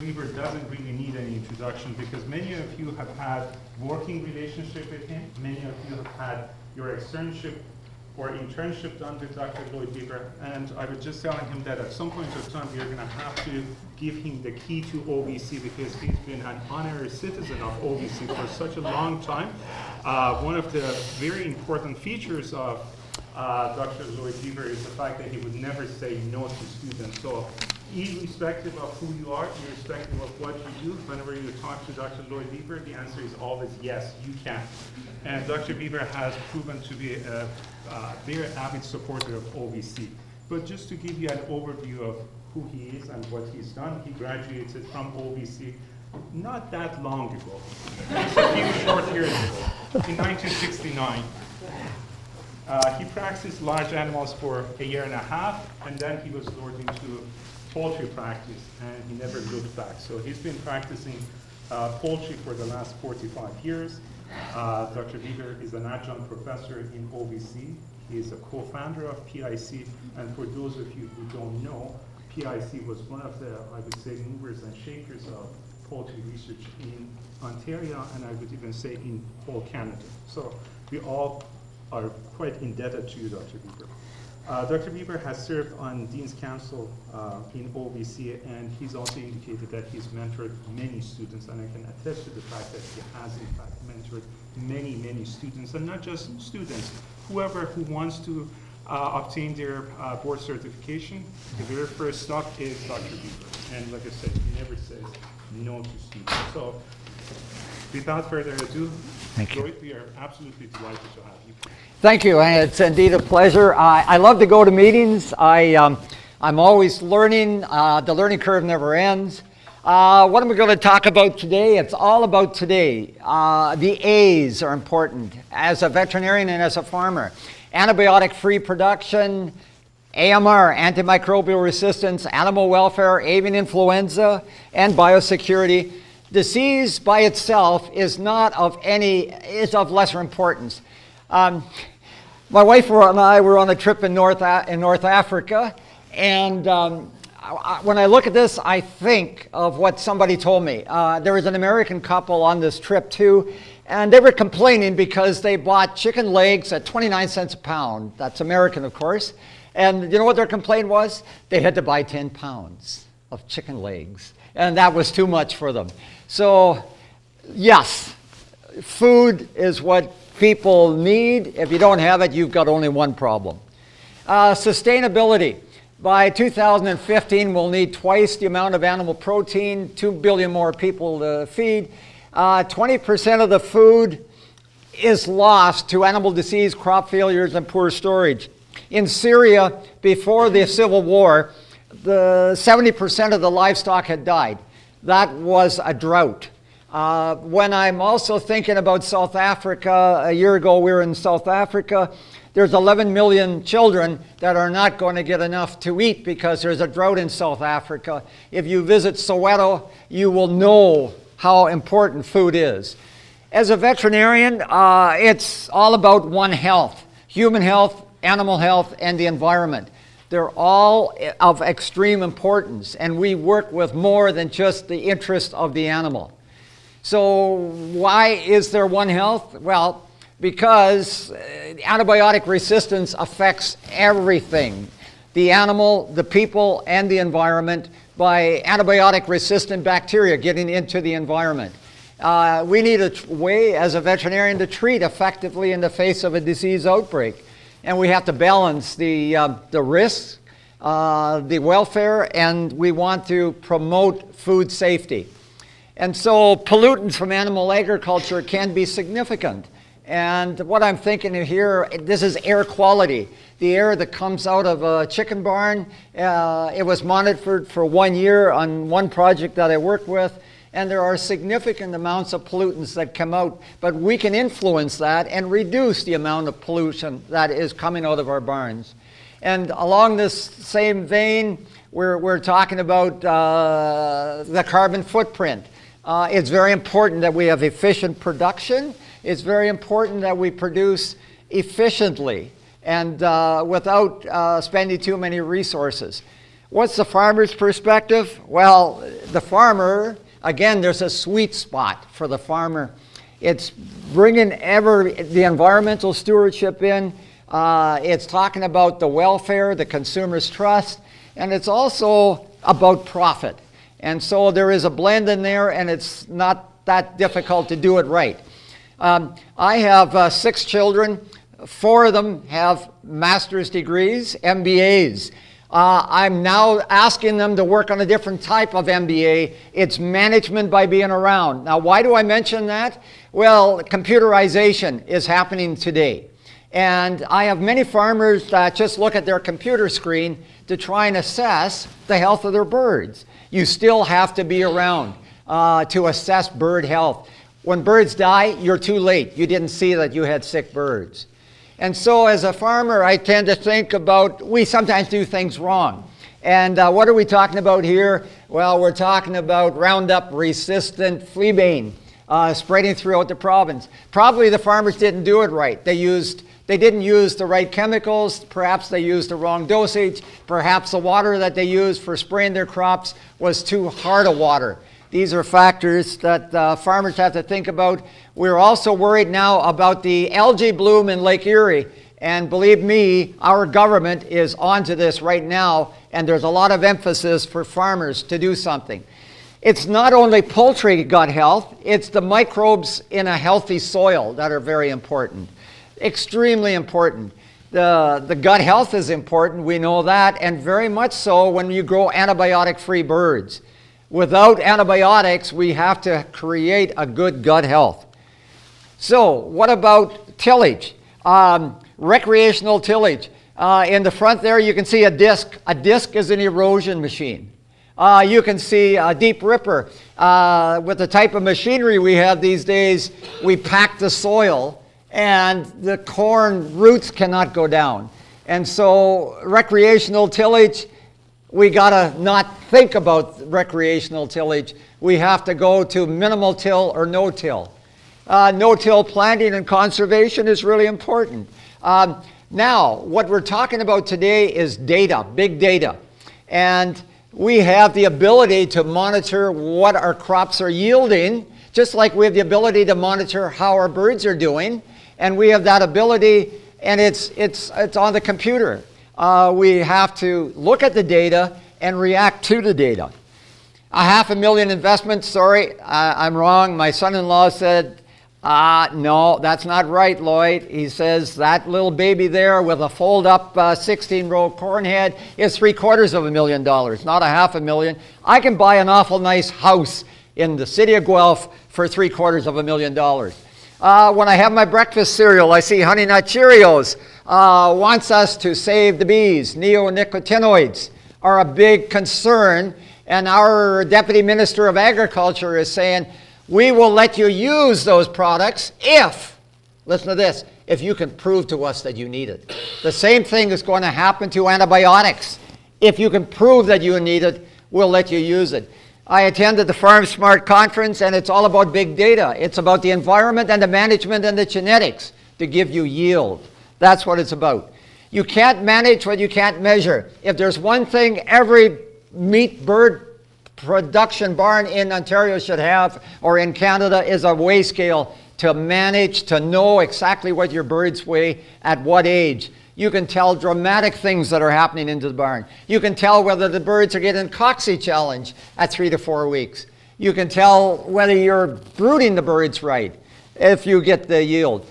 Weaver doesn't really need any introduction because many of you have had working relationship with him. Many of you have had your externship or internship done with Dr. Lloyd Weaver, and I was just telling him that at some point of time we are going to have to give him the key to OVC because he's been an honorary citizen of OVC for such a long time. One of the very important features of Dr. Lloyd Weaver is the fact that he would never say no to students. So, irrespective of who you are, irrespective of what you do, whenever you talk to Dr. Lloyd Weaver, the answer is always yes, you can. And Dr. Weaver has proven to be a very avid supporter of OVC. But just to give you an overview of who he is and what he's done, he graduated from OVC not that long ago, just a few short years ago, in 1969. He practiced large animals for a year and a half, and then he was lured into poultry practice, and he never looked back. So he's been practicing poultry for the last 45 years. Dr. Weaver is an adjunct professor in OVC. He is a co-founder of PIC, and for those of you who don't know, PIC was one of the, I would say, movers and shakers of poultry research in Ontario, and I would even say in whole Canada. So we all are quite indebted to you, Dr. Weaver. Dr. Weaver has served on Dean's Council in OVC, and he's also indicated that he's mentored many students, and I can attest to the fact that he has in fact mentored many, many students, and not just students, whoever who wants to obtain their board certification, the very first stop is Dr. Weaver. And like I said, he never says no to students. So without further ado, Lloyd, we are absolutely delighted to have you. Thank you, and it's indeed a pleasure. I love to go to meetings. I'm always learning. The learning curve never ends. What am I going to talk about today? It's all about today. The A's are important as a veterinarian and as a farmer. Antibiotic-free production, AMR, antimicrobial resistance, animal welfare, avian influenza, and biosecurity. Disease by itself is of lesser importance. My wife and I were on a trip in North Africa, and when I look at this, I think of what somebody told me. There was an American couple on this trip too, and they were complaining because they bought chicken legs at 29 cents a pound. That's American, of course. And you know what their complaint was? They had to buy 10 pounds of chicken legs, and that was too much for them. So, yes, food is what people need. If you don't have it, you've got only one problem. Sustainability. By 2015, we'll need twice the amount of animal protein, 2 billion more people to feed. 20% of the food is lost to animal disease, crop failures, and poor storage. In Syria, before the civil war, 70% of the livestock had died. That was a drought. When I'm also thinking about South Africa, a year ago we were in South Africa, there's 11 million children that are not going to get enough to eat because there's a drought in South Africa. If you visit Soweto, you will know how important food is. As a veterinarian, it's all about one health: human health, animal health, and the environment. They're all of extreme importance, and we work with more than just the interest of the animal. So why is there one health? Well, because antibiotic resistance affects everything: the animal, the people, and the environment by antibiotic-resistant bacteria getting into the environment. We need a way as a veterinarian to treat effectively in the face of a disease outbreak. And we have to balance the risks, the welfare, and we want to promote food safety. And so pollutants from animal agriculture can be significant. And what I'm thinking of here, this is air quality. The air that comes out of a chicken barn, it was monitored for 1 year on one project that I worked with, and there are significant amounts of pollutants that come out, but we can influence that and reduce the amount of pollution that is coming out of our barns. And along this same vein, we're talking about the carbon footprint. It's very important that we have efficient production. It's very important that we produce efficiently and without spending too many resources. What's the farmer's perspective? Well, the farmer, again, there's a sweet spot for the farmer. It's bringing the environmental stewardship in. It's talking about the welfare, the consumer's trust, and it's also about profit. And so there is a blend in there, and it's not that difficult to do it right. I have 6 children. 4 of them have master's degrees, MBAs. I'm now asking them to work on a different type of MBA. It's management by being around. Now, why do I mention that? Well, computerization is happening today. And I have many farmers that just look at their computer screen to try and assess the health of their birds. You still have to be around to assess bird health. When birds die, you're too late. You didn't see that you had sick birds. And so as a farmer, I tend to think about, we sometimes do things wrong. And what are we talking about here? Well, we're talking about Roundup resistant fleabane spreading throughout the province. Probably the farmers didn't do it right. They didn't use the right chemicals. Perhaps they used the wrong dosage. Perhaps the water that they used for spraying their crops was too hard a water. These are factors that farmers have to think about. We're also worried now about the algae bloom in Lake Erie. And believe me, our government is onto this right now, and there's a lot of emphasis for farmers to do something. It's not only poultry gut health, it's the microbes in a healthy soil that are very important. Extremely important. The gut health is important, we know that, and very much so when you grow antibiotic-free birds. Without antibiotics, we have to create a good gut health. So, what about tillage? Recreational tillage. In the front there, you can see a disc. A disc is an erosion machine. You can see a deep ripper. With the type of machinery we have these days, we pack the soil, and the corn roots cannot go down. And so, recreational tillage, we gotta not think about recreational tillage. We have to go to minimal till or no till. No-till planting and conservation is really important. Now, what we're talking about today is data, big data. And we have the ability to monitor what our crops are yielding, just like we have the ability to monitor how our birds are doing. And we have that ability, and it's on the computer. We have to look at the data and react to the data. $500,000 investment, sorry, I'm wrong. My son-in-law said, no, that's not right, Lloyd. He says that little baby there with a fold-up 16-row corn head is $750,000, not $500,000. I can buy an awful nice house in the city of Guelph for $750,000. When I have my breakfast cereal, I see Honey Nut Cheerios wants us to save the bees. Neonicotinoids are a big concern, and our Deputy Minister of Agriculture is saying, we will let you use those products if, listen to this, if you can prove to us that you need it. The same thing is going to happen to antibiotics. If you can prove that you need it, we'll let you use it. I attended the Farm Smart conference, and it's all about big data. It's about the environment and the management and the genetics to give you yield. That's what it's about. You can't manage what you can't measure. If there's one thing every meat bird production barn in Ontario should have, or in Canada, is a weigh scale to manage, to know exactly what your birds weigh at what age. You can tell dramatic things that are happening into the barn. You can tell whether the birds are getting Coxie challenge at 3 to 4 weeks. You can tell whether you're brooding the birds right if you get the yield.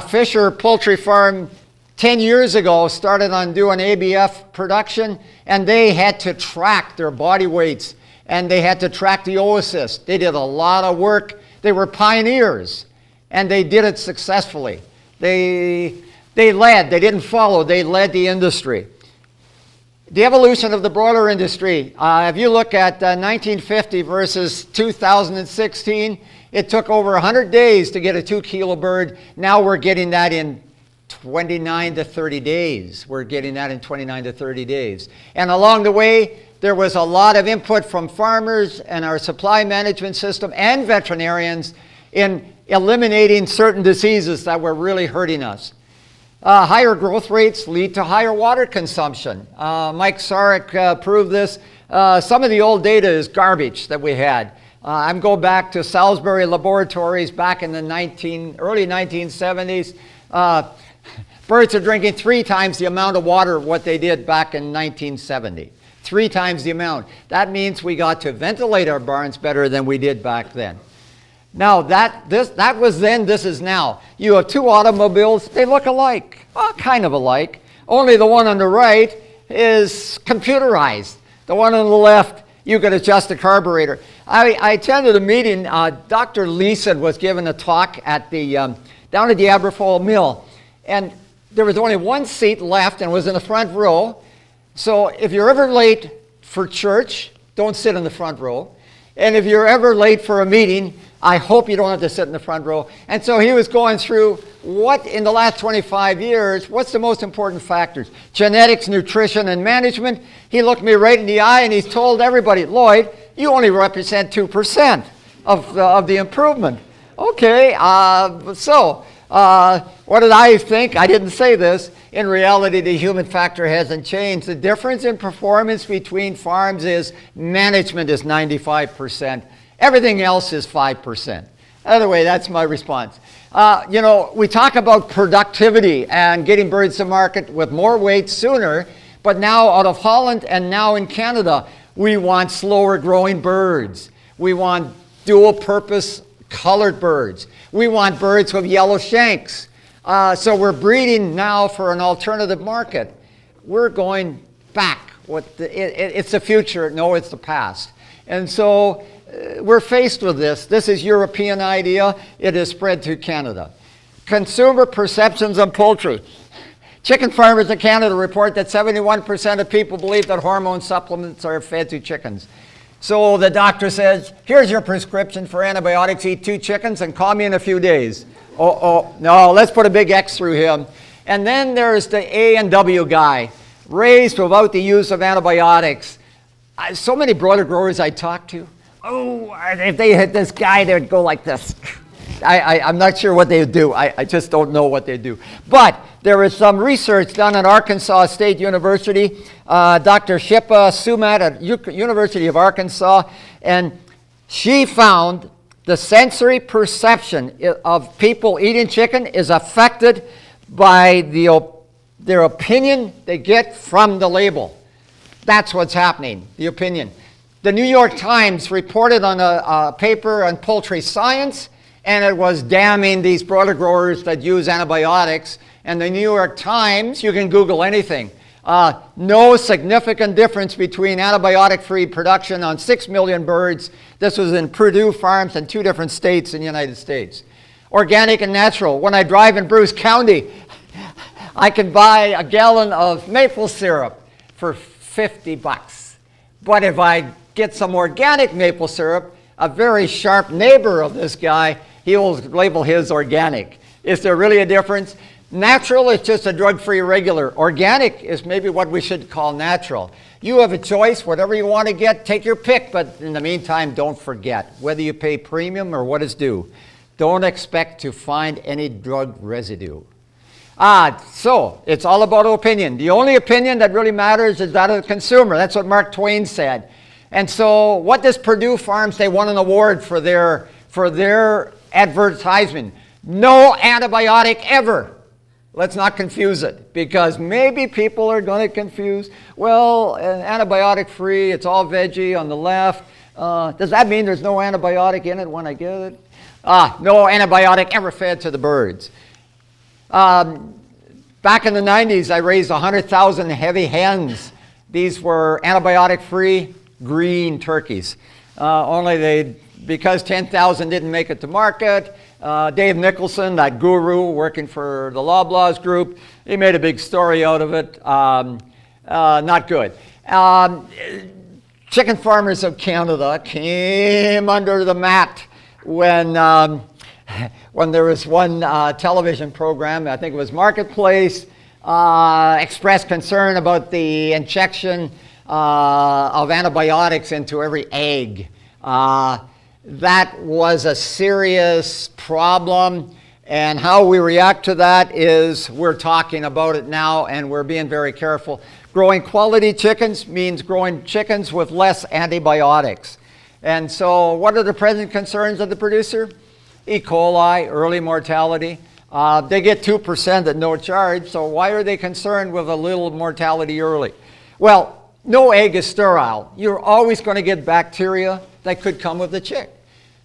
Fisher Poultry Farm 10 years ago started on doing ABF production, and they had to track their body weights, and they had to track the oocyst. They did a lot of work. They were pioneers, and they did it successfully. They led, they didn't follow, they led the industry. The evolution of the broiler industry, if you look at 1950 versus 2016, it took over 100 days to get a 2-kilo bird. Now we're getting that in 29 to 30 days. We're getting that in 29 to 30 days. And along the way, there was a lot of input from farmers and our supply management system and veterinarians in eliminating certain diseases that were really hurting us. Higher growth rates lead to higher water consumption. Mike Sarek proved this. Some of the old data is garbage that we had. I'm going back to Salisbury Laboratories back in the early 1970s. Birds are drinking 3 times the amount of water of what they did back in 1970. 3 times the amount. That means we got to ventilate our barns better than we did back then. Now that was then, this is now. You have 2 automobiles, they look alike, well, kind of alike. Only the one on the right is computerized. The one on the left, you can adjust the carburetor. I attended a meeting, Dr. Leeson was giving a talk at the, down at the Aberfoyle Mill, and there was only 1 seat left and it was in the front row. So if you're ever late for church, don't sit in the front row. And if you're ever late for a meeting, I hope you don't have to sit in the front row. And so he was going through what in the last 25 years, what's the most important factors? Genetics, nutrition, and management. He looked me right in the eye and he's told everybody, Lloyd, you only represent 2% of the improvement. Okay, what did I think? I didn't say this. In reality, the human factor hasn't changed. The difference in performance between farms is management is 95%. Everything else is 5%. Either way, that's my response. We talk about productivity and getting birds to market with more weight sooner, but now out of Holland and now in Canada, we want slower growing birds. We want dual purpose colored birds. We want birds with yellow shanks. So we're breeding now for an alternative market. We're going back. It's the future. No, it's the past. And so we're faced with this. This is European idea. It is spread to Canada. Consumer perceptions on poultry. Chicken farmers in Canada report that 71% of people believe that hormone supplements are fed to chickens. So the doctor says, here's your prescription for antibiotics, eat 2 chickens and call me in a few days. No, let's put a big X through him. And then there's the A and W guy, raised without the use of antibiotics. So many broiler growers I talk to, if they hit this guy, they would go like this. I'm not sure what they would do. I just don't know what they do. But there is some research done at Arkansas State University, Dr. Shippa Sumat at University of Arkansas, and she found the sensory perception of people eating chicken is affected by their opinion they get from the label. That's what's happening, the opinion. The New York Times reported on a paper on poultry science, and it was damning these broiler growers that use antibiotics. And the New York Times, you can Google anything. No significant difference between antibiotic-free production on 6 million birds. This was in Purdue farms in 2 different states in the United States. Organic and natural. When I drive in Bruce County, I can buy a gallon of maple syrup for $50. But if I get some organic maple syrup, a very sharp neighbor of this guy, he will label his organic. Is there really a difference? Natural is just a drug-free regular. Organic is maybe what we should call natural. You have a choice, whatever you want to get, take your pick, but in the meantime, don't forget, whether you pay premium or what is due, don't expect to find any drug residue. So it's all about opinion. The only opinion that really matters is that of the consumer. That's what Mark Twain said. And so what does Purdue Farms, they won an award for their advertisement. No antibiotic ever. Let's not confuse it, because maybe people are going to confuse, well, antibiotic free, it's all veggie on the left. Does that mean there's no antibiotic in it when I get it? No antibiotic ever fed to the birds. Back in the 90s, I raised 100,000 heavy hens. These were antibiotic-free green turkeys. Because 10,000 didn't make it to market, Dave Nicholson, that guru working for the Loblaws group, he made a big story out of it. Not good. Chicken farmers of Canada came under the mat when there was one television program, I think it was Marketplace, expressed concern about the injection of antibiotics into every egg. That was a serious problem. And how we react to that is we're talking about it now and we're being very careful. Growing quality chickens means growing chickens with less antibiotics. And so what are the present concerns of the producer? E. coli, early mortality. They get 2% at no charge, so why are they concerned with a little mortality early? Well, no egg is sterile. You're always going to get bacteria that could come with the chick.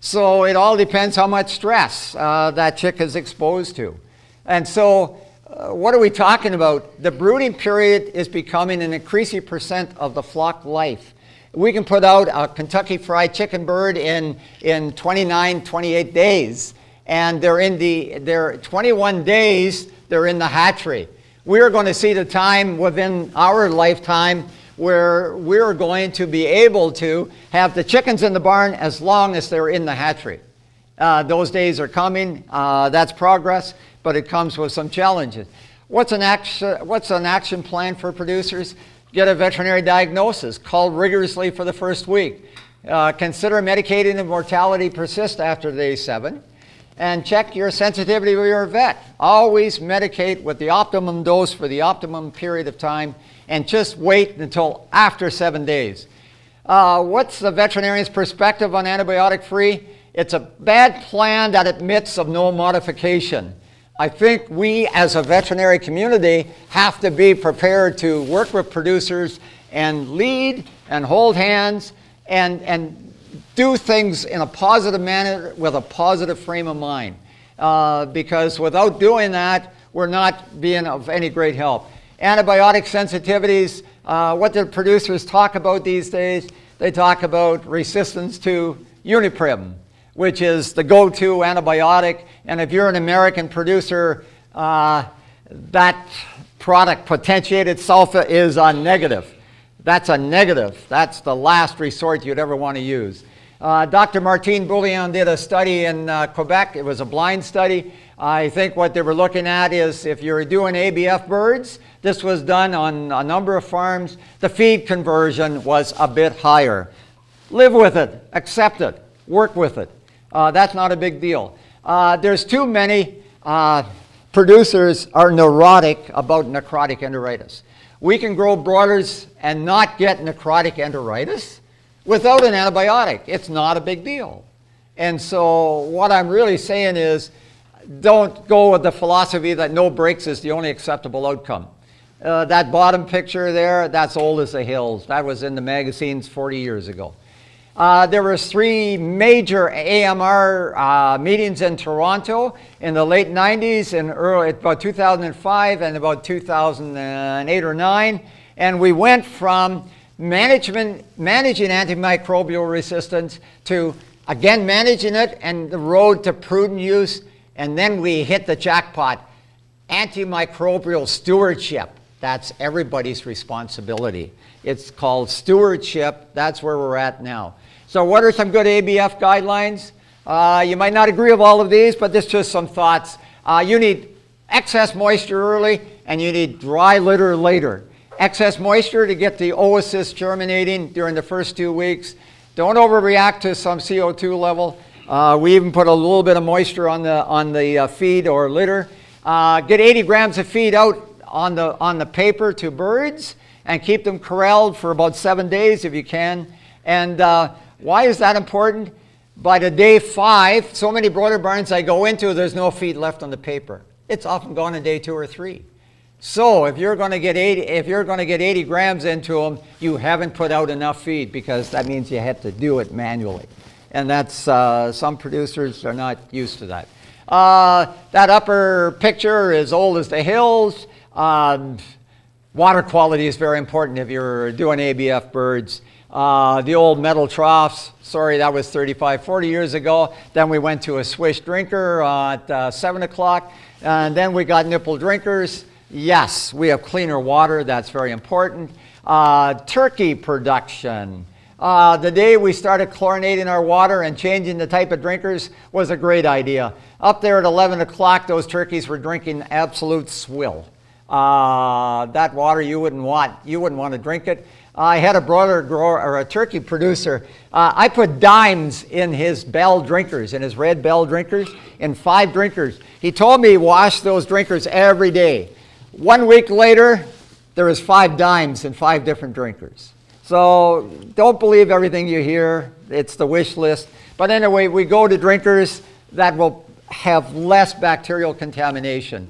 So it all depends how much stress that chick is exposed to. And so what are we talking about? The brooding period is becoming an increasing percent of the flock life. We can put out a Kentucky Fried Chicken bird in 29, 28 days, and they're 21 days, they're in the hatchery. We're going to see the time within our lifetime where we're going to be able to have the chickens in the barn as long as they're in the hatchery. Those days are coming. That's progress, but it comes with some challenges. What's an action plan for producers? Get a veterinary diagnosis, call rigorously for the first week. Consider medicating if mortality persists after day 7. And check your sensitivity with your vet. Always medicate with the optimum dose for the optimum period of time, and just wait until after 7 days. What's the veterinarian's perspective on antibiotic-free? It's a bad plan that admits of no modification. I think we as a veterinary community have to be prepared to work with producers and lead and hold hands and do things in a positive manner with a positive frame of mind. Because without doing that, we're not being of any great help. Antibiotic sensitivities, what the producers talk about these days, they talk about resistance to Uniprim, which is the go-to antibiotic. And if you're an American producer, that product, potentiated sulfa, is a negative. That's a negative. That's the last resort you'd ever want to use. Dr. Martine Bouillon did a study in Quebec. It was a blind study. I think what they were looking at is if you're doing ABF birds, this was done on a number of farms, the feed conversion was a bit higher. Live with it, accept it, work with it. That's not a big deal. There's too many producers are neurotic about necrotic enteritis. We can grow broilers and not get necrotic enteritis without an antibiotic. It's not a big deal. And so what I'm really saying is don't go with the philosophy that no breaks is the only acceptable outcome. That bottom picture there, that's old as the hills. That was in the magazines 40 years ago. There were 3 major AMR meetings in Toronto in the late 90s and about 2005 and about 2008 or 9. And we went from managing antimicrobial resistance to, again, managing it and the road to prudent use. And then we hit the jackpot, antimicrobial stewardship. That's everybody's responsibility. It's called stewardship. That's where we're at now. So what are some good ABF guidelines? You might not agree with all of these, but this is just some thoughts. You need excess moisture early, and you need dry litter later. Excess moisture to get the oocysts germinating during the first 2 weeks. Don't overreact to some CO2 level. We even put a little bit of moisture on the feed or litter. Get 80 grams of feed out on the paper to birds and keep them corralled for about 7 days if you can. And why is that important? By the day 5, so many broiler barns I go into, there's no feed left on the paper. It's often gone in day 2 or 3. So if you're going to get 80 grams into them, you haven't put out enough feed, because that means you have to do it manually. And that's some producers are not used to that. That upper picture is old as the hills. Water quality is very important if you're doing ABF birds. The old metal troughs, sorry, that was 35, 40 years ago. Then we went to a swish drinker at 7 o'clock. And then we got nipple drinkers. Yes, we have cleaner water. That's very important. Turkey production. The day we started chlorinating our water and changing the type of drinkers was a great idea. Up there at 11 o'clock, those turkeys were drinking absolute swill. That water you wouldn't want. You wouldn't want to drink it. I had a broiler grower or a turkey producer. I put dimes in his bell drinkers, in his red bell drinkers, in 5 drinkers. He told me wash those drinkers every day. 1 week later, there was 5 dimes in 5 different drinkers. So don't believe everything you hear. It's the wish list. But anyway, we go to drinkers that will have less bacterial contamination.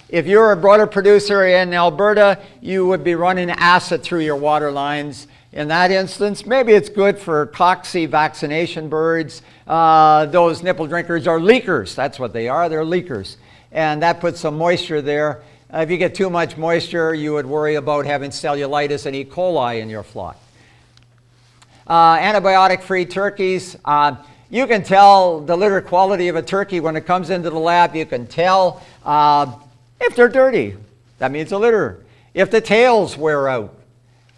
If you're a broiler producer in Alberta, you would be running acid through your water lines. In that instance, maybe it's good for coxy vaccination birds. Those nipple drinkers are leakers. That's what they are. They're leakers. And that puts some moisture there. If you get too much moisture, you would worry about having cellulitis and E. coli in your flock. Antibiotic-free turkeys. You can tell the litter quality of a turkey when it comes into the lab. You can tell if they're dirty. That means a litter. If the tails wear out.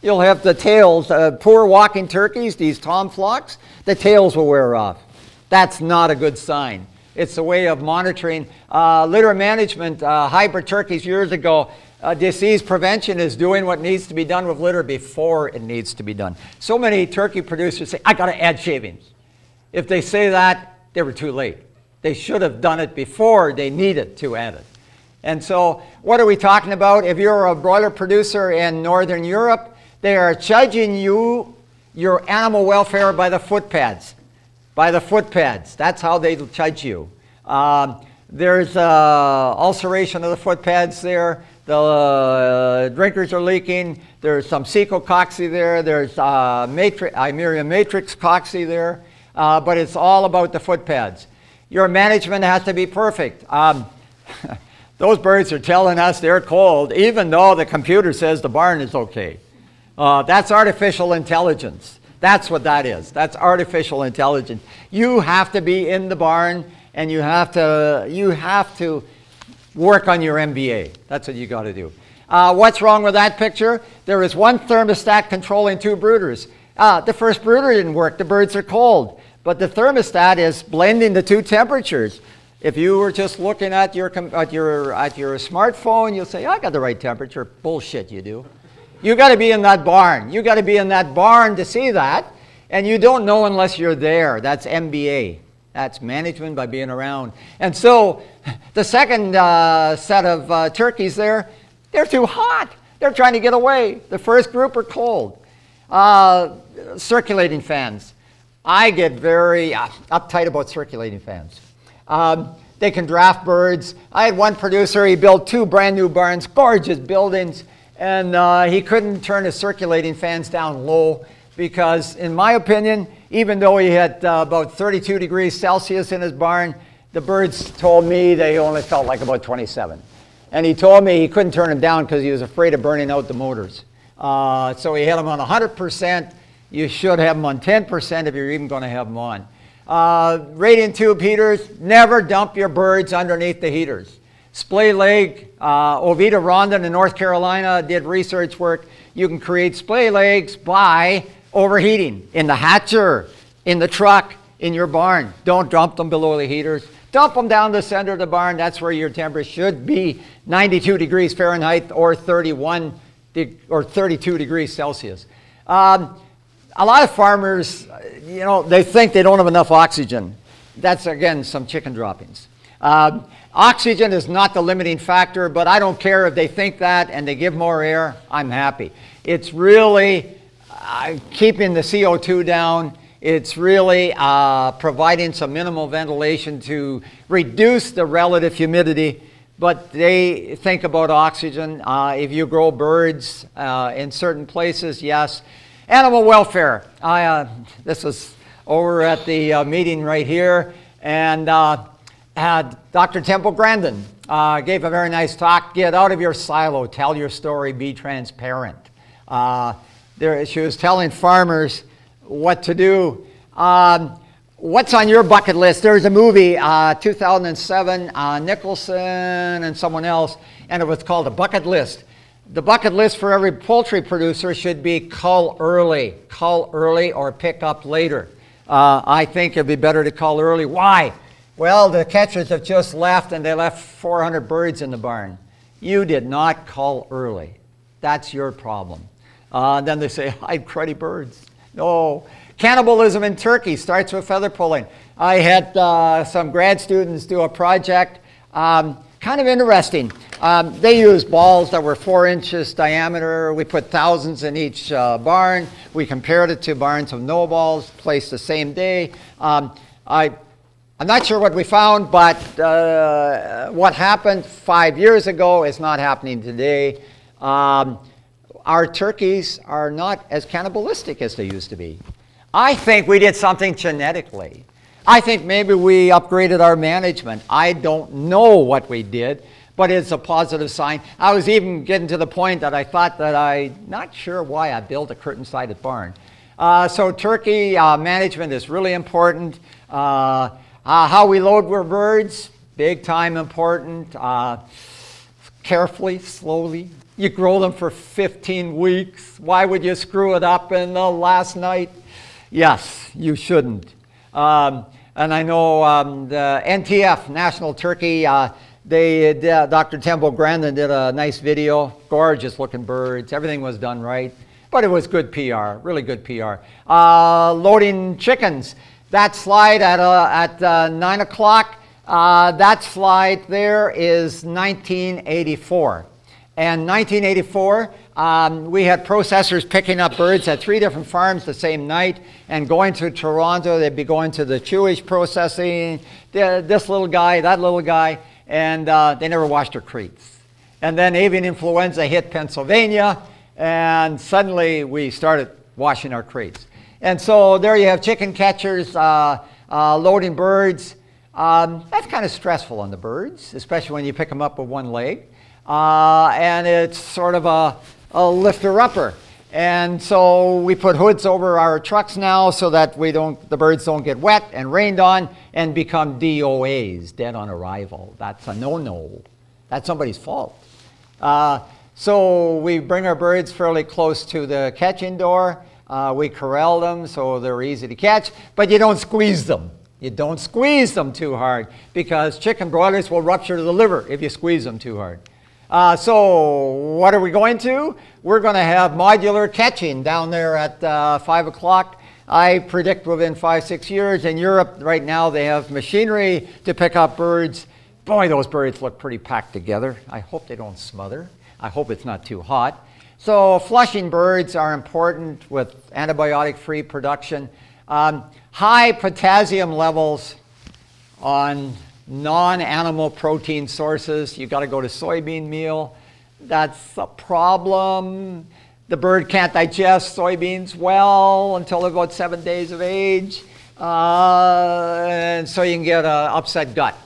You'll have the tails, poor walking turkeys, these tom flocks, the tails will wear off. That's not a good sign. It's a way of monitoring. Litter management, hybrid turkeys years ago, disease prevention is doing what needs to be done with litter before it needs to be done. So many turkey producers say, I got to add shavings. If they say that, they were too late. They should have done it before they needed to add it. And so what are we talking about? If you're a broiler producer in Northern Europe, they are judging you, your animal welfare by the footpads. By the footpads. That's how they judge you. There's ulceration of the footpads there. The drinkers are leaking. There's some cecocoxy there. There's Eimerium matrix coxy there. But it's all about the footpads. Your management has to be perfect. Those birds are telling us they're cold, even though the computer says the barn is okay. That's artificial intelligence. That's what that is. That's artificial intelligence. You have to be in the barn, and you have to work on your MBA. That's what you got to do. What's wrong with that picture? There is one thermostat controlling 2 brooders. The first brooder didn't work. The birds are cold. But the thermostat is blending the 2 temperatures. If you were just looking at your smartphone, you'll say, I got the right temperature. Bullshit, you do. You got to be in that barn. You got to be in that barn to see that. And you don't know unless you're there. That's MBA. That's management by being around. And so the second set of turkeys there, they're too hot. They're trying to get away. The first group are cold. Circulating fans. I get very uptight about circulating fans. They can draft birds. I had one producer, he built 2 brand new barns, gorgeous buildings, and he couldn't turn his circulating fans down low because, in my opinion, even though he had about 32 degrees Celsius in his barn, the birds told me they only felt like about 27. And he told me he couldn't turn them down because he was afraid of burning out the motors. So he had them on 100%. You should have them on 10% if you're even going to have them on. Radiant tube heaters, never dump your birds underneath the heaters. Splay leg, Ovita Rondon in North Carolina did research work. You can create splay legs by overheating in the hatcher, in the truck, in your barn. Don't dump them below the heaters. Dump them down the center of the barn. That's where your temperature should be, 92 degrees Fahrenheit or 31 or 32 degrees Celsius. A lot of farmers, they think they don't have enough oxygen. That's, again, some chicken droppings. Oxygen is not the limiting factor, but I don't care if they think that and they give more air. I'm happy. It's really keeping the CO2 down. It's really providing some minimal ventilation to reduce the relative humidity. But they think about oxygen. If you grow birds in certain places, yes. Animal welfare. This was over at the meeting right here, and had Dr. Temple Grandin gave a very nice talk. Get out of your silo, tell your story, be transparent. She was telling farmers what to do. What's on your bucket list? There's a movie, 2007, Nicholson and someone else, and it was called A Bucket List. The bucket list for every poultry producer should be cull early or pick up later. I think it'd be better to cull early. Why? Well, the catchers have just left and they left 400 birds in the barn. You did not cull early. That's your problem. Then they say, hide cruddy birds. No. Cannibalism in turkey starts with feather pulling. I had some grad students do a project, kind of interesting. They used balls that were 4 inches diameter. We put thousands in each barn. We compared it to barns with no balls, placed the same day. I'm not sure what we found, but what happened 5 years ago is not happening today. Our turkeys are not as cannibalistic as they used to be. I think we did something genetically. I think maybe we upgraded our management. I don't know what we did, but it's a positive sign. I was even getting to the point that I thought that I'm not sure why I built a curtain-sided barn. So turkey management is really important. How we load our birds, big time important. Carefully, slowly. You grow them for 15 weeks. Why would you screw it up in the last night? Yes, you shouldn't. And I know the NTF, National Turkey, Dr. Temple Grandin did a nice video. Gorgeous looking birds. Everything was done right. But it was good PR, really good PR. Loading chickens. That slide at 9 o'clock, that slide there is 1984. And 1984, we had processors picking up birds at 3 different farms the same night and going to Toronto. They'd be going to the Tillage processing, this little guy, that little guy, and they never washed their crates. And then avian influenza hit Pennsylvania, and suddenly we started washing our crates. And so there you have chicken catchers loading birds. That's kind of stressful on the birds, especially when you pick them up with one leg. And it's sort of a lifter-upper. And so we put hoods over our trucks now so that the birds don't get wet and rained on and become DOAs, dead on arrival. That's a no-no. That's somebody's fault. So we bring our birds fairly close to the catching door. We corral them so they're easy to catch, but you don't squeeze them. You don't squeeze them too hard because chicken broilers will rupture the liver if you squeeze them too hard. So what are we going to? We're going to have modular catching down there at 5 o'clock. I predict within 5-6 years. In Europe right now they have machinery to pick up birds. Boy, those birds look pretty packed together. I hope they don't smother. I hope it's not too hot. So flushing birds are important with antibiotic-free production. High potassium levels on non-animal protein sources. You got to go to soybean meal. That's a problem. The bird can't digest soybeans well until they're about 7 days of age. And so you can get an upset gut.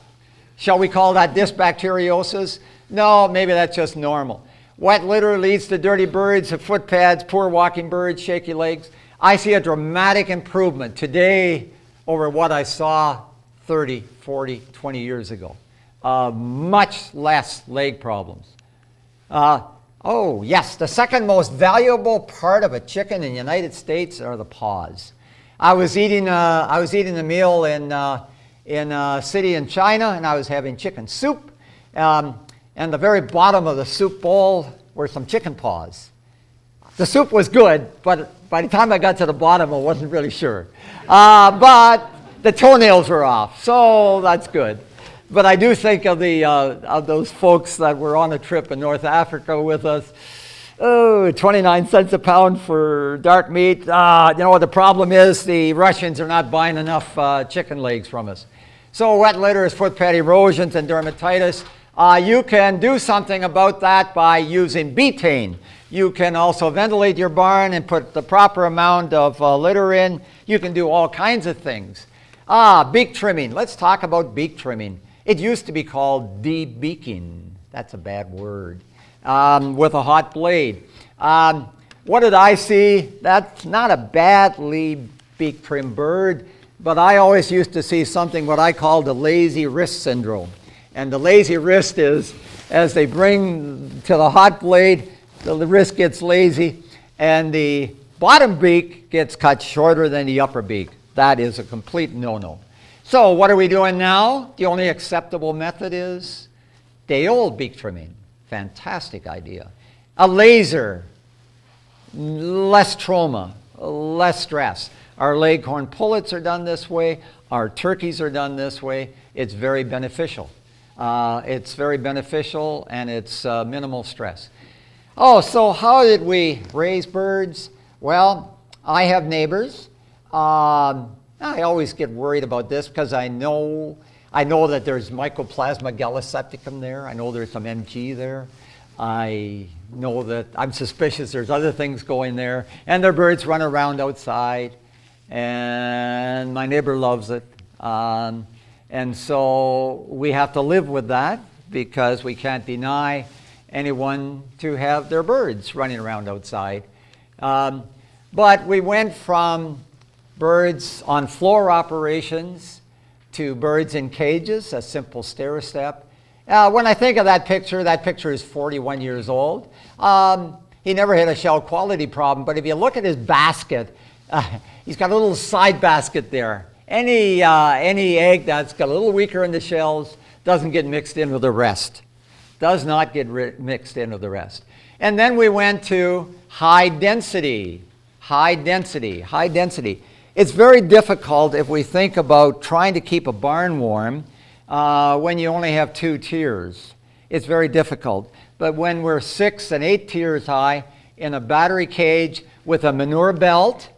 Shall we call that dysbacteriosis? No, maybe that's just normal. Wet litter leads to dirty birds, footpads, poor walking birds, shaky legs. I see a dramatic improvement today over what I saw 30, 40, 20 years ago. Much less leg problems. Oh, yes, the second most valuable part of a chicken in the United States are the paws. I was eating a meal in a city in China, and I was having chicken soup. And the very bottom of the soup bowl were some chicken paws. The soup was good, but by the time I got to the bottom, I wasn't really sure. But the toenails were off, so that's good. But I do think of those folks that were on a trip in North Africa with us. Oh, 29 cents a pound for dark meat. You know what the problem is? The Russians are not buying enough chicken legs from us. So wet litter is footpad erosions and dermatitis. You can do something about that by using betaine. You can also ventilate your barn and put the proper amount of litter in. You can do all kinds of things. Beak trimming. Let's talk about beak trimming. It used to be called debeaking. That's a bad word. With a hot blade. What did I see? That's not a badly beak trim bird, but I always used to see something what I call the lazy wrist syndrome. And the lazy wrist is, as they bring to the hot blade, the wrist gets lazy, and the bottom beak gets cut shorter than the upper beak. That is a complete no-no. So what are we doing now? The only acceptable method is day-old beak trimming. Fantastic idea. A laser. less trauma, less stress. Our leghorn pullets are done this way. Our turkeys are done this way. It's very beneficial. It's very beneficial, and it's minimal stress. Oh, so how did we raise birds? Well, I have neighbors. I always get worried about this because I know that there's Mycoplasma gallisepticum there. I know there's some MG there. I know that I'm suspicious there's other things going there. And their birds run around outside. And my neighbor loves it. And so we have to live with that because we can't deny anyone to have their birds running around outside. But we went from birds on floor operations to birds in cages, a simple stair step. When I think of that picture is 41 years old. He never had a shell quality problem, but if you look at his basket, he's got a little side basket there. Any egg that's got a little weaker in the shells doesn't get mixed in with the rest. Does not get mixed in with the rest. And then we went to high density. High density, high density. It's very difficult if we think about trying to keep a barn warm when you only have 2 tiers. It's very difficult. But when we're 6 and 8 tiers high in a battery cage with a manure belt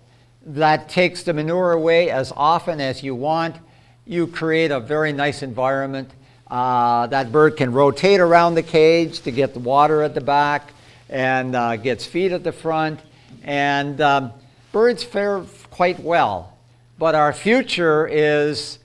that takes the manure away as often as you want, you create a very nice environment. That bird can rotate around the cage to get the water at the back and gets feed at the front. And birds fare quite well. But our future is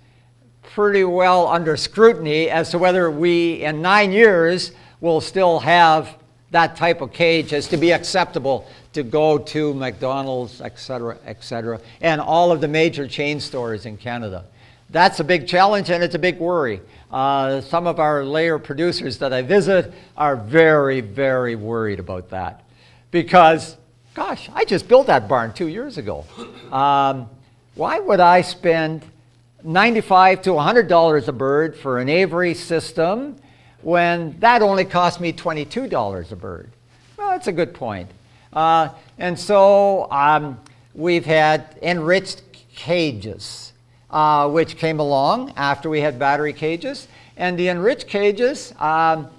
pretty well under scrutiny as to whether we, in 9 years, will still have that type of cage as to be acceptable to go to McDonald's, et cetera, and all of the major chain stores in Canada. That's a big challenge, and it's a big worry. Some of our layer producers that I visit are very, very worried about that. Because, gosh, I just built that barn 2 years ago. Why would I spend $95 to $100 a bird for an Avery system when that only cost me $22 a bird? Well, that's a good point. And so we've had enriched cages, which came along after we had battery cages. And the enriched cages, had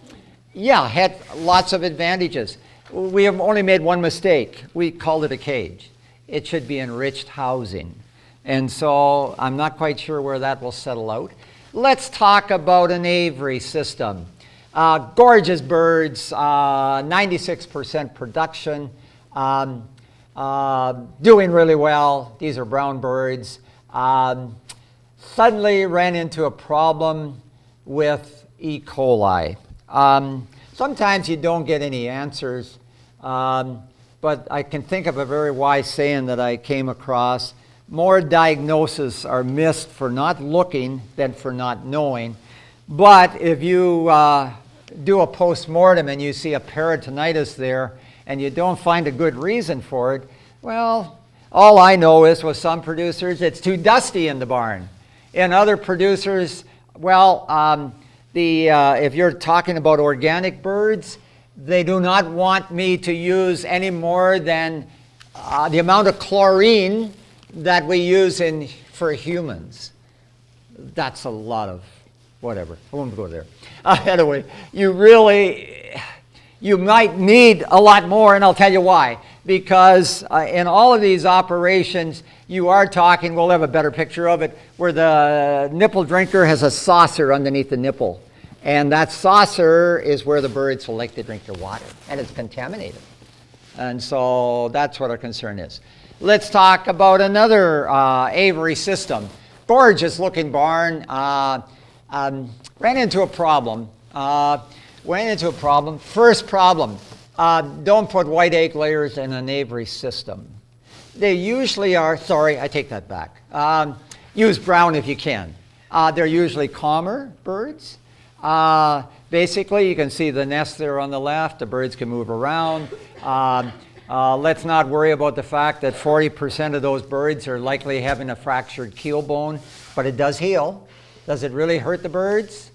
lots of advantages. We have only made one mistake. We called it a cage. It should be enriched housing. And so I'm not quite sure where that will settle out. Let's talk about an Avery system. Gorgeous birds, 96% production, doing really well. These are brown birds. Suddenly ran into a problem with E. coli. Sometimes you don't get any answers, but I can think of a very wise saying that I came across. More diagnoses are missed for not looking than for not knowing. But if you do a post-mortem and you see a peritonitis there and you don't find a good reason for it, well, all I know is with some producers it's too dusty in the barn. In other producers, well, if you're talking about organic birds, they do not want me to use any more than the amount of chlorine that we use for humans. That's a lot of whatever. I won't go there. Anyway, you might need a lot more, and I'll tell you why. Because in all of these operations, you are talking, we'll have a better picture of it, where the nipple drinker has a saucer underneath the nipple. And that saucer is where the birds will like to drink their water, and it's contaminated. And so that's what our concern is. Let's talk about another Avery system. Gorgeous looking barn. Ran into a problem. First problem, don't put white egg layers in an Avery system. They usually are, sorry, I take that back. Use brown if you can. They're usually calmer birds. Basically, you can see the nest there on the left. The birds can move around. Let's not worry about the fact that 40% of those birds are likely having a fractured keel bone, but it does heal. Does it really hurt the birds?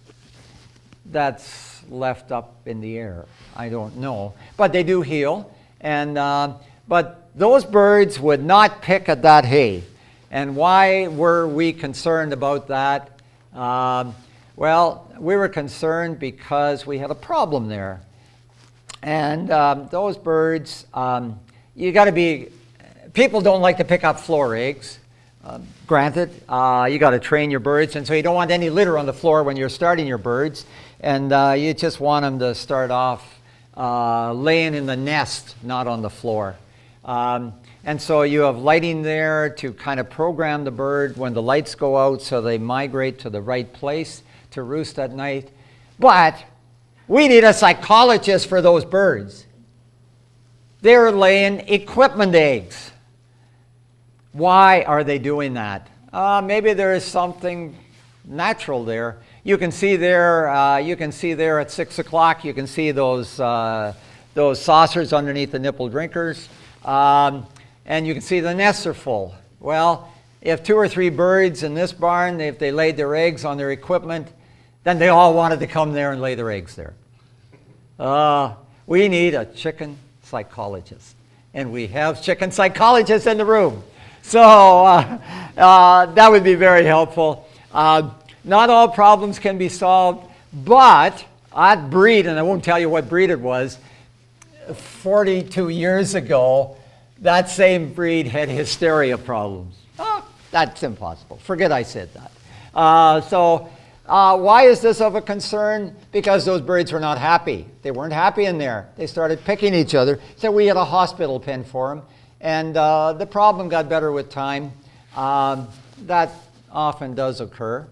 That's left up in the air. I don't know. But they do heal. And But those birds would not pick at that hay. And why were we concerned about that? Well, we were concerned because we had a problem there. And those birds, you got to be, people don't like to pick up floor eggs. Granted, you got to train your birds, and so you don't want any litter on the floor when you're starting your birds. And you just want them to start off laying in the nest, not on the floor. And so you have lighting there to kind of program the bird when the lights go out so they migrate to the right place to roost at night. But we need a psychologist for those birds. They're laying equipment eggs. Why are they doing that? Maybe there is something natural there. You can see there at 6 o'clock, you can see those saucers underneath the nipple drinkers. And you can see the nests are full. Well, if 2 or 3 birds in this barn, if they laid their eggs on their equipment, then they all wanted to come there and lay their eggs there. We need a chicken psychologist. And we have chicken psychologists in the room. So that would be very helpful. Not all problems can be solved, but that breed, and I won't tell you what breed it was, 42 years ago, that same breed had hysteria problems. That's impossible. Forget I said that. Why is this of a concern? Because those birds were not happy. They weren't happy in there. They started picking each other. So we had a hospital pen for them. And the problem got better with time. That often does occur.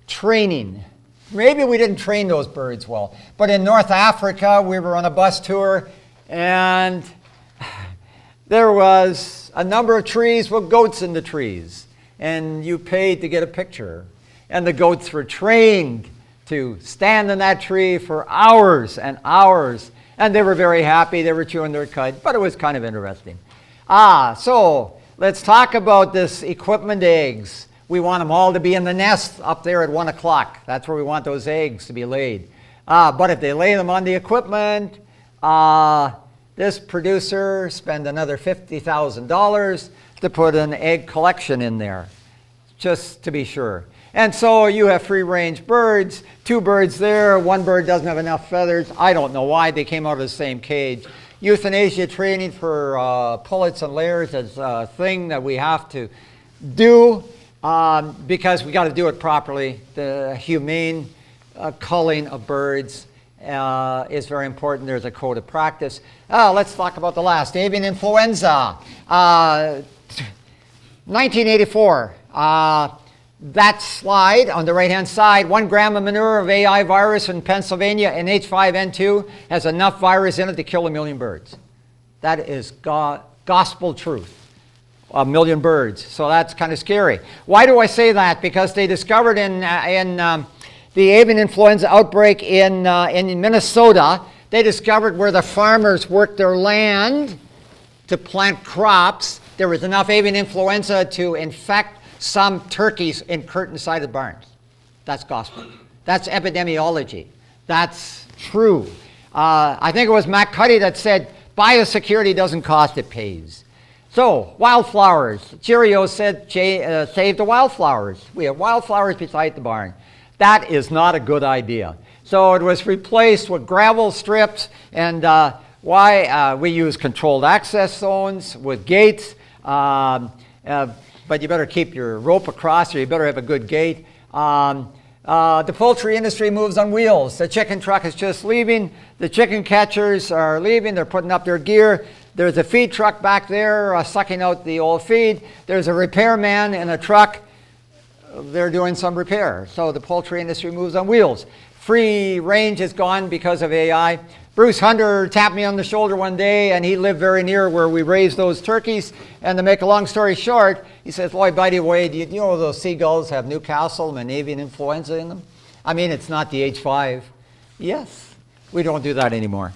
Training. Maybe we didn't train those birds well. But in North Africa, we were on a bus tour, and there was a number of trees with goats in the trees. And you paid to get a picture. And the goats were trained to stand in that tree for hours and hours. And they were very happy. They were chewing their cud. But it was kind of interesting. So let's talk about this equipment eggs. We want them all to be in the nest up there at 1 o'clock. That's where we want those eggs to be laid. But if they lay them on the equipment, this producer spend another $50,000 to put an egg collection in there, just to be sure. And so you have free-range birds, 2 birds there, 1 bird doesn't have enough feathers. I don't know why, they came out of the same cage. Euthanasia training for pullets and layers is a thing that we have to do because we got to do it properly. The humane culling of birds is very important. There's a code of practice. Let's talk about the last, avian influenza. 1984. That slide on the right-hand side, 1 gram of manure of AI virus in Pennsylvania and H5N2 has enough virus in it to kill 1 million birds. That is gospel truth. 1 million birds. So that's kind of scary. Why do I say that? Because they discovered in the avian influenza outbreak in Minnesota, they discovered where the farmers worked their land to plant crops, there was enough avian influenza to infect some turkeys in curtain-sided barns. That's gospel. That's epidemiology. That's true. I think it was McCain that said, biosecurity doesn't cost, it pays. So, wildflowers. Cheerios said, save the wildflowers. We have wildflowers beside the barn. That is not a good idea. So it was replaced with gravel strips, and we use controlled access zones with gates. But you better keep your rope across, or you better have a good gate. The poultry industry moves on wheels. The chicken truck is just leaving. The chicken catchers are leaving. They're putting up their gear. There's a feed truck back there sucking out the old feed. There's a repairman in a truck. They're doing some repair. So the poultry industry moves on wheels. Free range is gone because of AI. Bruce Hunter tapped me on the shoulder one day, and he lived very near where we raised those turkeys. And to make a long story short, he says, Lloyd, by the way, do you know those seagulls have Newcastle and avian influenza in them? I mean, it's not the H5. Yes, we don't do that anymore.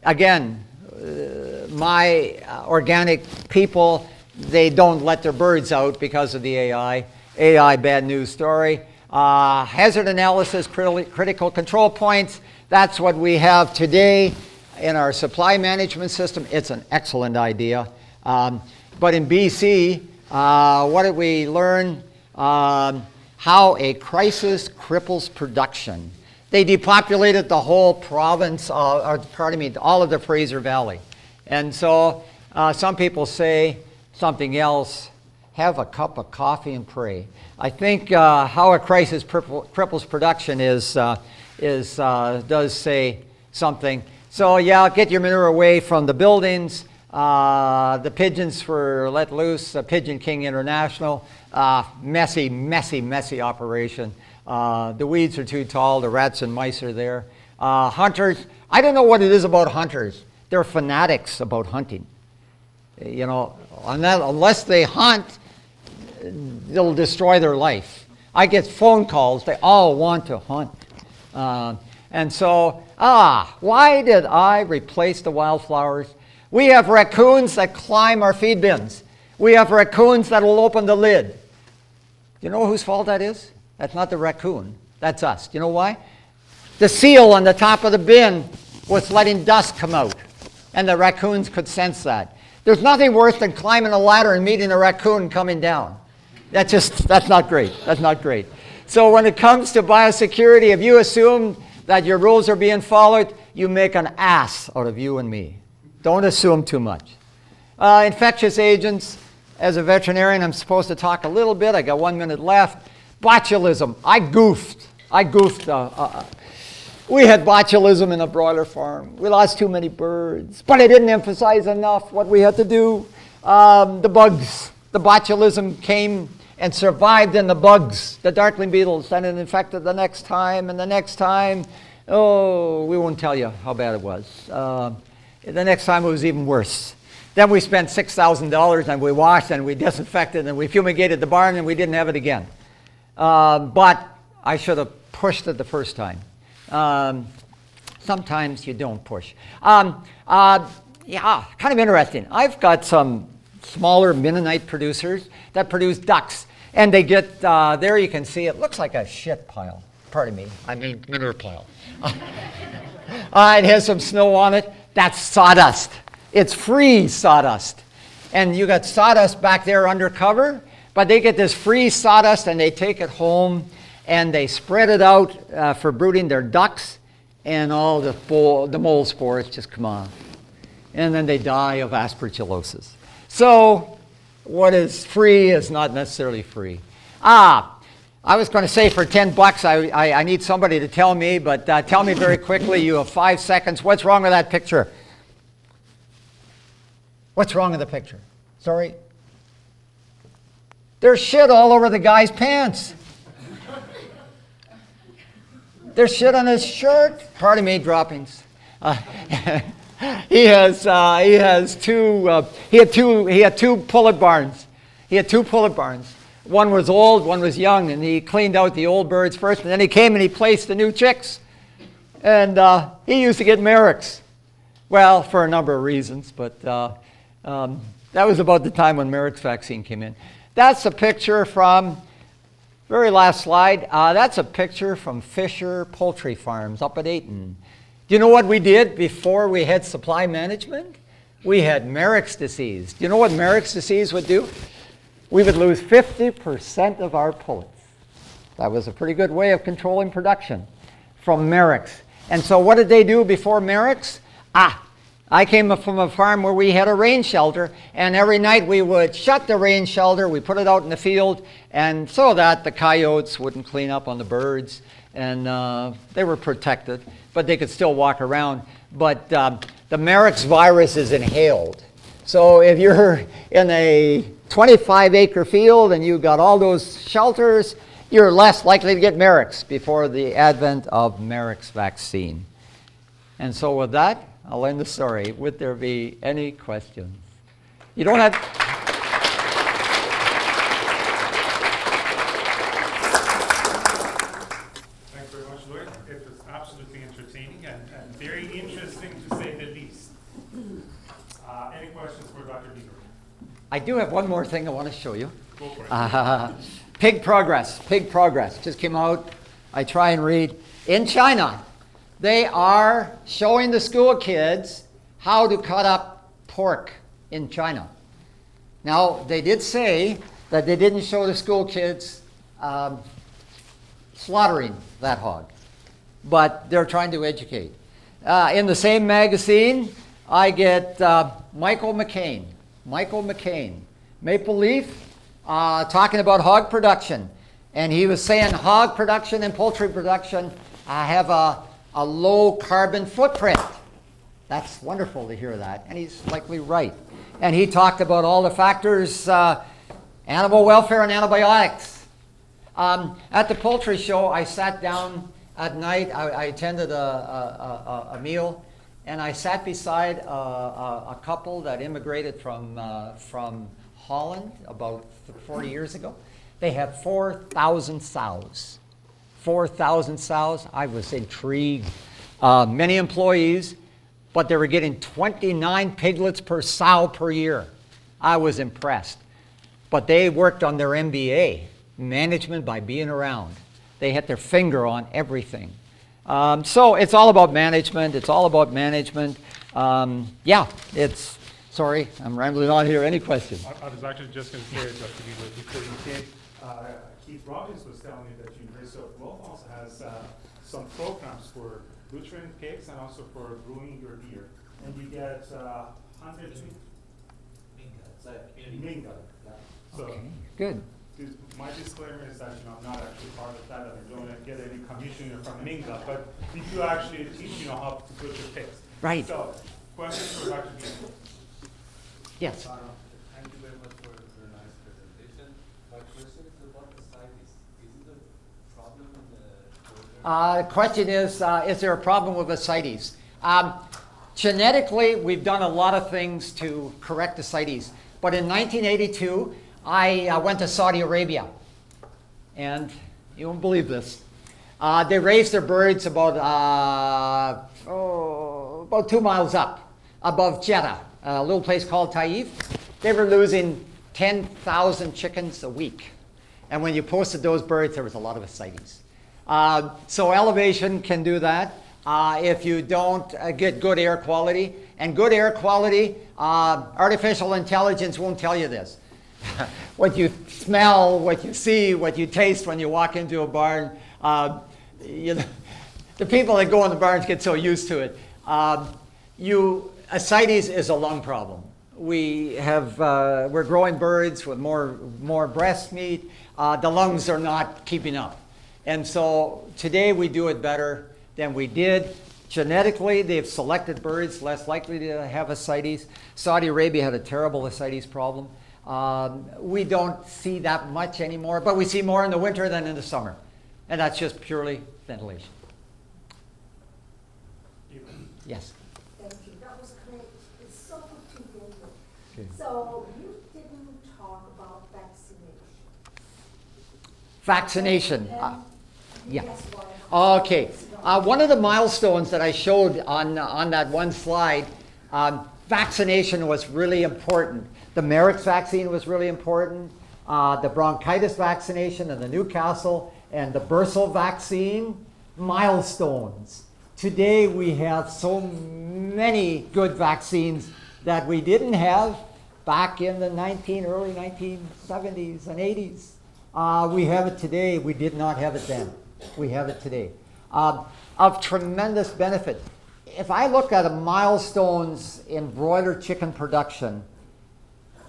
Again, my organic people, they don't let their birds out because of the AI. AI, bad news story. Hazard analysis, critical control points. That's what we have today. in our supply management system, it's an excellent idea. But in BC, what did we learn? How a crisis cripples production. They depopulated the whole province, all of the Fraser Valley. And so some people say something else, have a cup of coffee and pray. I think how a crisis cripples production does say something. So yeah, get your manure away from the buildings. The pigeons were let loose, Pigeon King International. Messy operation. The weeds are too tall, the rats and mice are there. Hunters, I don't know what it is about hunters. They're fanatics about hunting. You know, unless they hunt, they'll destroy their life. I get phone calls, they all want to hunt. And so, why did I replace the wildflowers? We have raccoons that climb our feed bins. We have raccoons that will open the lid. You know whose fault that is? That's not the raccoon. That's us. Do you know why? The seal on the top of the bin was letting dust come out, and the raccoons could sense that. There's nothing worse than climbing a ladder and meeting a raccoon coming down. That's not great. That's not great. So when it comes to biosecurity, if you assume that your rules are being followed, you make an ass out of you and me. Don't assume too much. Infectious agents. As a veterinarian, I'm supposed to talk a little bit. I got 1 minute left. Botulism. I goofed. We had botulism in a broiler farm. We lost too many birds. But I didn't emphasize enough what we had to do. The bugs. The botulism came and survived in the bugs, the darkling beetles, and it infected the next time and the next time. Oh, we won't tell you how bad it was. The next time it was even worse. Then we spent $6,000 and we washed and we disinfected and we fumigated the barn and we didn't have it again. But I should have pushed it the first time. Sometimes you don't push. Yeah, kind of interesting. I've got some smaller Mennonite producers that produce ducks. And they get, there you can see, it looks like a shit pile. Pardon me, I mean manure pile. It has some snow on it. That's sawdust. It's free sawdust. And you got sawdust back there under cover, but they get this free sawdust and they take it home and they spread it out for brooding their ducks, and all the mold spores just come off. And then they die of aspergillosis. So what is free is not necessarily free. I was going to say for $10, I need somebody to tell me, but tell me very quickly. You have 5 seconds. What's wrong with that picture? What's wrong with the picture? Sorry? There's shit all over the guy's pants. There's shit on his shirt. Pardon me, droppings. He had two pullet barns. He had two pullet barns. One was old, one was young, and he cleaned out the old birds first, and then he came and he placed the new chicks. And he used to get Merrick's. Well, for a number of reasons, but that was about the time when Merrick's vaccine came in. That's a picture from, very last slide, that's a picture from Fisher Poultry Farms up at Ayton. Do you know what we did before we had supply management? We had Merrick's disease. Do you know what Merrick's disease would do? We would lose 50% of our pullets. That was a pretty good way of controlling production from Merrick's. And so what did they do before Merrick's? I came from a farm where we had a rain shelter, and every night we would shut the rain shelter, we put it out in the field, and so that the coyotes wouldn't clean up on the birds, and they were protected, but they could still walk around. But the Merrick's virus is inhaled. So if you're in a 25-acre field and you've got all those shelters, you're less likely to get Merrick's before the advent of Merrick's vaccine. And so with that, I'll end the story. Would there be any questions? You don't have... Thanks very much, Lloyd. It was absolutely entertaining and very interesting to say the least. Any questions for Dr. Beaver? I do have one more thing I want to show you. Go for it. Pig progress. Just came out. I try and read. In China, They are showing the school kids how to cut up pork in China. Now, they did say that they didn't show the school kids slaughtering that hog, but they're trying to educate. In the same magazine, I get Michael McCain, Maple Leaf, talking about hog production. And he was saying hog production and poultry production have a low carbon footprint. That's wonderful to hear that, and he's likely right. And he talked about all the factors, animal welfare and antibiotics. At the poultry show, I sat down at night. I attended a meal, and I sat beside a couple that immigrated from Holland about 40 years ago. They have 4,000 sows. 4,000 sows. I was intrigued. Many employees, but they were getting 29 piglets per sow per year. I was impressed. But they worked on their MBA, management by being around. They had their finger on everything. So it's all about management. It's all about management. Sorry, I'm rambling on here. Any questions? I was actually just going to say, Dr. Weaver, before you came, Keith Robbins was telling me that University of Wildflowers has some programs for butchering pigs and also for brewing your beer. And you get 100 Minga. Yeah. So, okay, good. My disclaimer is that I'm not actually part of that, and I don't get any commission from Minga, but we do actually teach how to butcher pigs. Right. So, questions for Dr. Weaver? Yes. Thank you very much for your nice presentation. My question is about the ascites. Is it a problem in the The question is there a problem with ascites? Genetically, we've done a lot of things to correct ascites. But in 1982, I went to Saudi Arabia. And you won't believe this. They raised their birds about 2 miles up above Jeddah, a little place called Taif. They were losing 10,000 chickens a week. And when you posted those birds, there was a lot of ascites. So elevation can do that. If you don't get good air quality, and good air quality, artificial intelligence won't tell you this. What you smell, what you see, what you taste when you walk into a barn, the people that go in the barns get so used to it. Ascites is a lung problem. We're growing birds with more breast meat. The lungs are not keeping up. And so today we do it better than we did. Genetically, they've selected birds less likely to have ascites. Saudi Arabia had a terrible ascites problem. We don't see that much anymore, but we see more in the winter than in the summer. And that's just purely ventilation. Yes? Thank you. That was great. It's so good to hear you. Okay. So you didn't talk about vaccination. Vaccination. Yeah. Yes, why? Okay. One of the milestones that I showed on that one slide, vaccination was really important. The Merrick's vaccine was really important. The bronchitis vaccination and the Newcastle and the Bursal vaccine, milestones. Today we have so many good vaccines that we didn't have back in the early 1970s and 80s. We have it today. We did not have it then. We have it today. Of tremendous benefit. If I look at the milestones in broiler chicken production,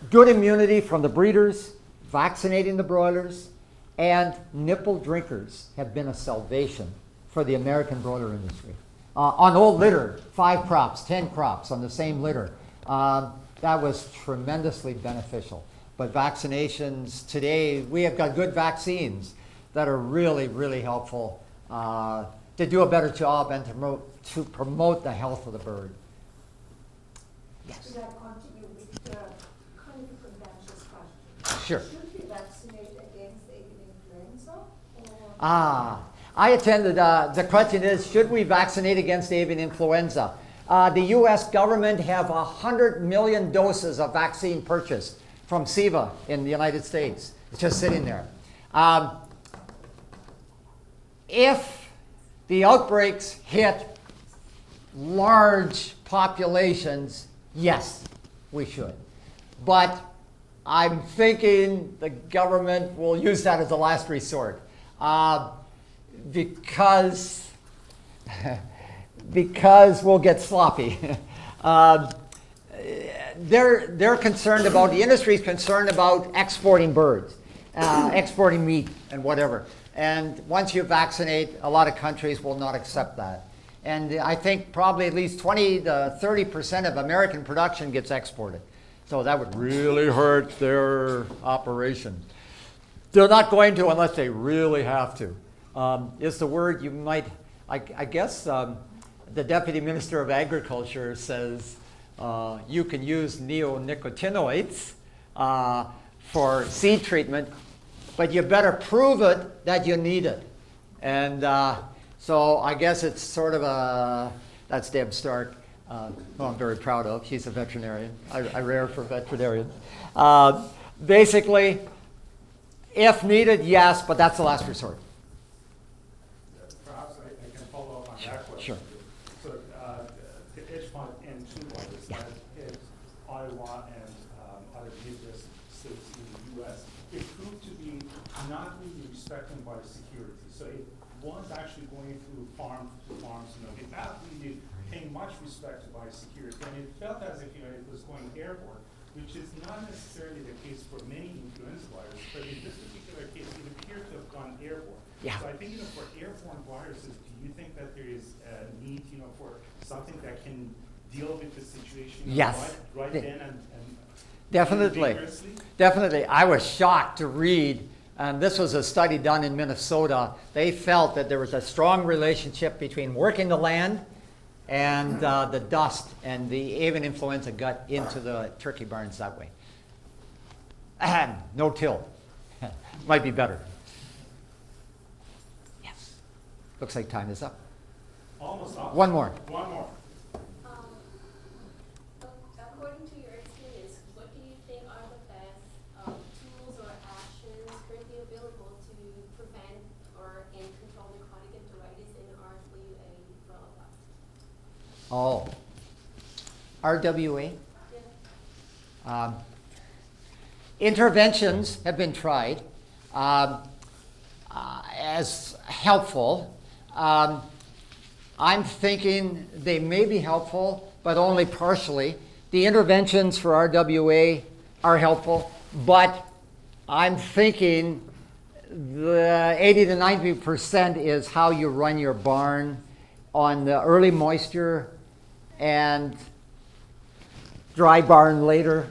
good immunity from the breeders, vaccinating the broilers, and nipple drinkers have been a salvation for the American broiler industry. On old litter, 5 crops, 10 crops on the same litter. That was tremendously beneficial. But vaccinations today, we have got good vaccines that are really, really helpful to do a better job and to promote the health of the bird. Yes? Should I continue with the kind of contentious question? Sure. Should we vaccinate against avian influenza? I attended, the question is, should we vaccinate against avian influenza? The US government have 100 million doses of vaccine purchased from SIVA in the United States. It's just sitting there. If the outbreaks hit large populations, yes, we should. But I'm thinking the government will use that as a last resort because we'll get sloppy. They're concerned about, the industry is concerned about exporting birds, exporting meat and whatever. And once you vaccinate, a lot of countries will not accept that. And I think probably at least 20 to 30% of American production gets exported. So that would really hurt their operation. They're not going to unless they really have to. It's the word you might, I guess the Deputy Minister of Agriculture says you can use neonicotinoids for seed treatment, but you better prove it that you need it. And so I guess it's sort of that's Deb Stark, who I'm very proud of. She's a veterinarian. I rare for veterinarians. Basically, if needed, yes, but that's the last resort. Perhaps I can follow up on that question. Sure. So the H1N2 virus that hit Iowa and other Midwest states in the U.S., it proved to be not really respecting biosecurity. So it was actually going through farm to farms, without really paying much respect to biosecurity. And it felt as if it was going airborne, which is not necessarily the case for many influenza viruses, but in this particular case, it appeared to have gone airborne. Yeah. So I think, for airborne viruses, do you think that there is a need, for something that can deal with the situation Yes. right then and Definitely. vigorously? Definitely. I was shocked to read, and this was a study done in Minnesota. They felt that there was a strong relationship between working the land and the dust, and the avian influenza got into the turkey barns that way. No till. Might be better. Yes. Looks like time is up. Almost up. One more. One more. According to your experience, what do you think are the best tools or actions currently available to prevent or and control necrotic enteritis in RWA for all dogs? Oh. RWA? Yeah. Interventions have been tried as helpful. I'm thinking they may be helpful, but only partially. The interventions for RWA are helpful, but I'm thinking the 80 to 90% is how you run your barn on the early moisture and dry barn later.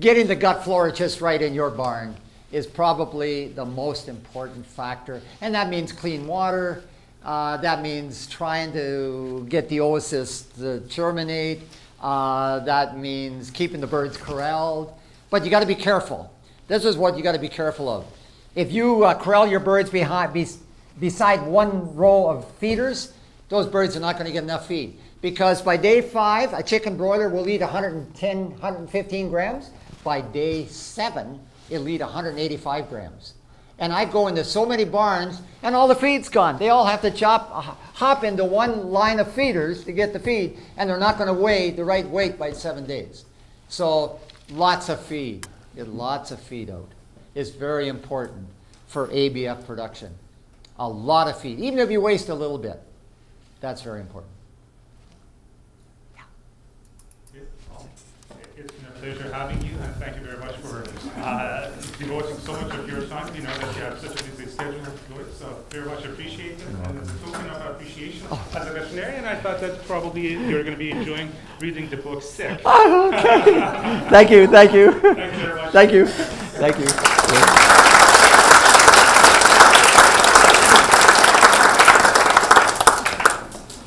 Getting the gut flora just right in your barn is probably the most important factor. And that means clean water. That means trying to get the oocysts to germinate. That means keeping the birds corralled. But you got to be careful. This is what you got to be careful of. If you corral your birds beside one row of feeders, those birds are not going to get enough feed. Because by day 5, a chicken broiler will eat 110, 115 grams. By day 7, it'll eat 185 grams. And I go into so many barns, and all the feed's gone. They all have to hop into one line of feeders to get the feed, and they're not going to weigh the right weight by 7 days. So lots of feed. Get lots of feed out. It's very important for ABF production. A lot of feed, even if you waste a little bit. That's very important. It's been a pleasure having you, and thank you very much for devoting so much of your time. We know that you have such a busy schedule, Lloyd, so very much appreciate it. And as a token of appreciation, as a veterinarian, I thought that probably you're going to be enjoying reading the book Sick. Okay. Thank you. Thank you very much. Thank you.